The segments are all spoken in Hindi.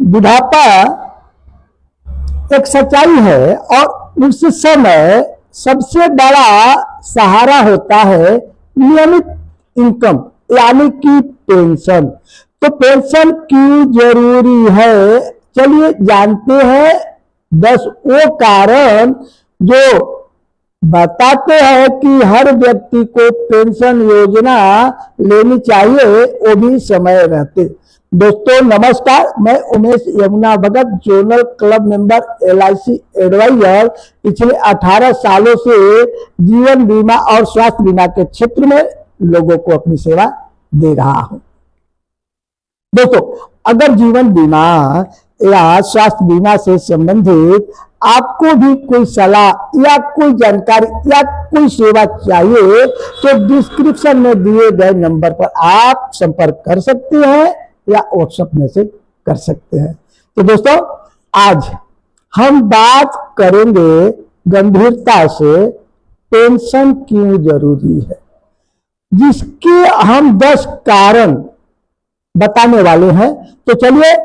बुढ़ापा एक सच्चाई है और उस समय सबसे बड़ा सहारा होता है नियमित इनकम यानी कि पेंशन। तो पेंशन क्यों जरूरी है, चलिए जानते हैं 10 वो कारण जो बताते हैं कि हर व्यक्ति को पेंशन योजना लेनी चाहिए, वो भी समय रहते। दोस्तों नमस्कार, मैं Umesh Yamuna Bhagat, zonal club member, LIC advisor. पिछले 18 सालों से जीवन बीमा और स्वास्थ्य बीमा के क्षेत्र में लोगों को अपनी सेवा दे रहा हूं। दोस्तों अगर जीवन बीमा या स्वास्थ्य बीमा से संबंधित आपको भी कोई सलाह या कोई जानकारी या कोई सेवा चाहिए तो डिस्क्रिप्शन में दिए गए नंबर पर आप संपर्क कर सकते हैं या व्हाट्सएप मैसेज कर सकते हैं। तो दोस्तों आज हम बात करेंगे गंभीरता से पेंशन क्यों जरूरी है, जिसके हम 10 कारण बताने वाले हैं। तो चलिए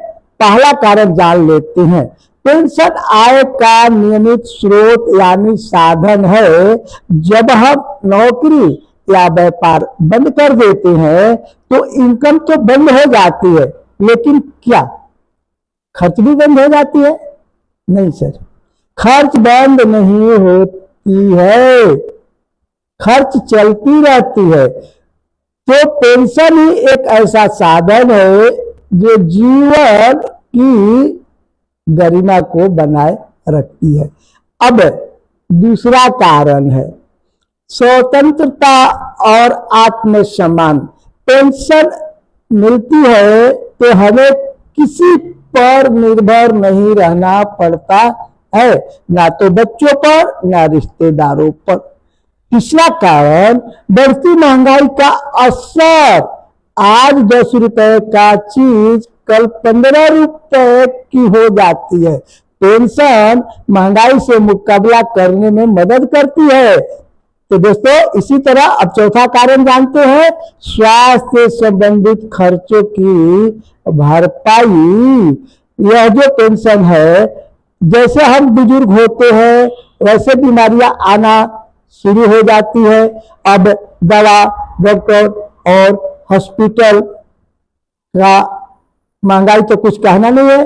पहला कारण जान लेते हैं। पेंशन आय का नियमित स्रोत यानी साधन है। जब हम नौकरी या व्यापार बंद कर देते हैं तो इनकम तो बंद हो जाती है, लेकिन क्या खर्च भी बंद हो जाती है? नहीं सर, खर्च बंद नहीं होती है, खर्च चलती रहती है। तो पेंशन ही एक ऐसा साधन है जो जीवन की गरिमा को बनाए रखती है। अब दूसरा कारण है स्वतंत्रता और आत्मसम्मान। पेंशन मिलती है तो हमें किसी पर निर्भर नहीं रहना पड़ता है, ना तो बच्चों पर ना रिश्तेदारों पर। तीसरा कारण बढ़ती महंगाई का असर। आज 10 रुपए का चीज कल 15 रुपए की हो जाती है। पेंशन महंगाई से मुकाबला करने में मदद करती है। तो दोस्तों इसी तरह अब चौथा कारण जानते हैं, स्वास्थ्य से संबंधित खर्चों की भरपाई। यह जो पेंशन है, जैसे हम बुजुर्ग होते हैं वैसे बीमारियां आना शुरू हो जाती है। अब दवा, डॉक्टर और हॉस्पिटल का महंगाई तो कुछ कहना नहीं है।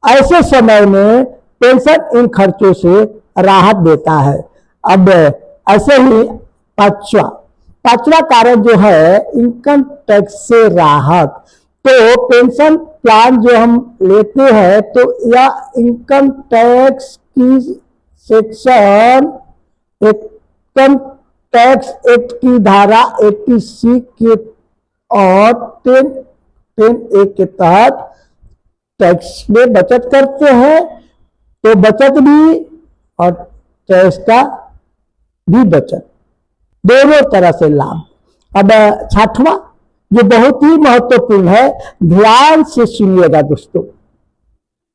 ऐसे समय में पेंशन इन खर्चों से राहत देता है। अब ऐसे ही पांचवा कारण जो है इनकम टैक्स से राहत। तो पेंशन प्लान जो हम लेते हैं तो यह इनकम टैक्स की सेक्शन इनकम टैक्स एक्ट की धारा 80C के और 10A के तहत टैक्स में बचत करते हैं। तो बचत भी और टैक्स का भी बचत, दोनों तरह से लाभ। अब 6वां जो बहुत ही महत्वपूर्ण है, ध्यान से सुनिएगा दोस्तों।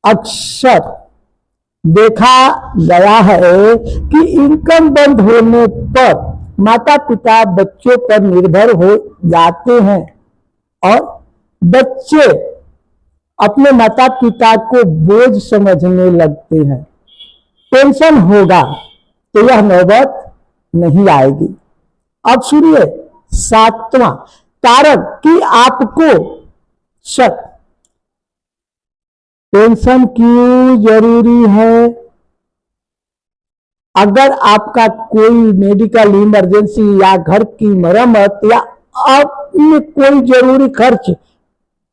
अक्सर देखा गया है कि इनकम बंद होने पर माता पिता बच्चों पर निर्भर हो जाते हैं और बच्चे अपने माता पिता को बोझ समझने लगते हैं। पेंशन होगा तो यह नौबत नहीं आएगी। अब सुनिए 7वां कारण कि आपको शक। पेंशन क्यों जरूरी है? अगर आपका कोई मेडिकल इमरजेंसी या घर की मरम्मत या अन्य कोई जरूरी खर्च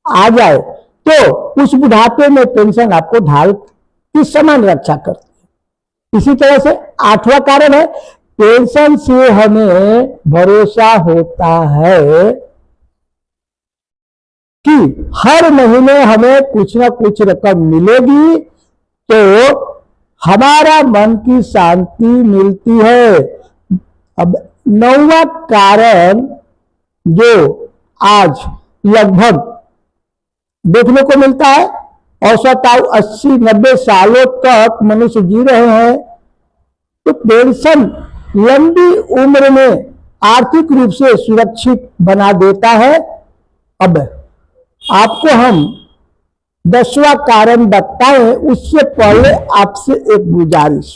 आ जाए तो उस बुढ़ापे में पेंशन आपको ढाल की समान रक्षा करती है। इसी तरह से 8वां कारण है, पेंशन से हमें भरोसा होता है कि हर महीने हमें कुछ ना कुछ रकम मिलेगी, तो हमारा मन की शांति मिलती है। अब 9वां कारण जो आज लगभग देखने को मिलता है, औसत आयु 80-90 सालों तक मनुष्य जी रहे हैं। तो पेंशन लंबी उम्र में आर्थिक रूप से सुरक्षित बना देता है। अब आपको हम 10वां कारण बताएं उससे पहले आपसे एक गुजारिश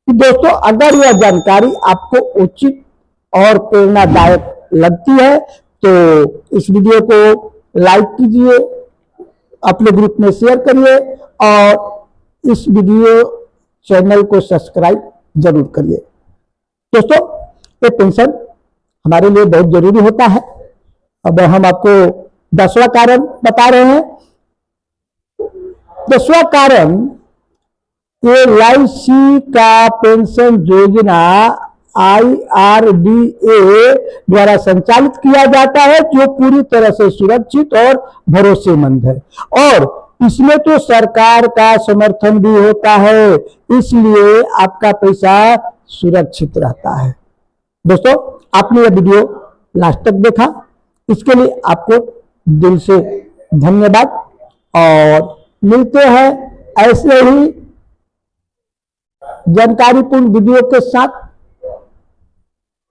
कि दोस्तों, अगर यह जानकारी आपको उचित और प्रेरणादायक लगती है तो इस वीडियो को लाइक कीजिए, अपने ग्रुप में शेयर करिए और इस वीडियो चैनल को सब्सक्राइब जरूर करिए। दोस्तों, ये पेंशन हमारे लिए बहुत जरूरी होता है। अब हम आपको 10वां कारण बता रहे हैं। 10वां कारण, LIC का पेंशन योजना IRDA द्वारा संचालित किया जाता है, जो पूरी तरह से सुरक्षित और भरोसेमंद है और इसमें तो सरकार का समर्थन भी होता है, इसलिए आपका पैसा सुरक्षित रहता है। दोस्तों, आपने यह वीडियो लास्ट तक देखा, इसके लिए आपको दिल से धन्यवाद और मिलते हैं ऐसे ही जानकारीपूर्ण वीडियो के साथ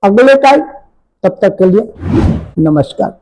अगले टाइम। तब तक के लिए नमस्कार।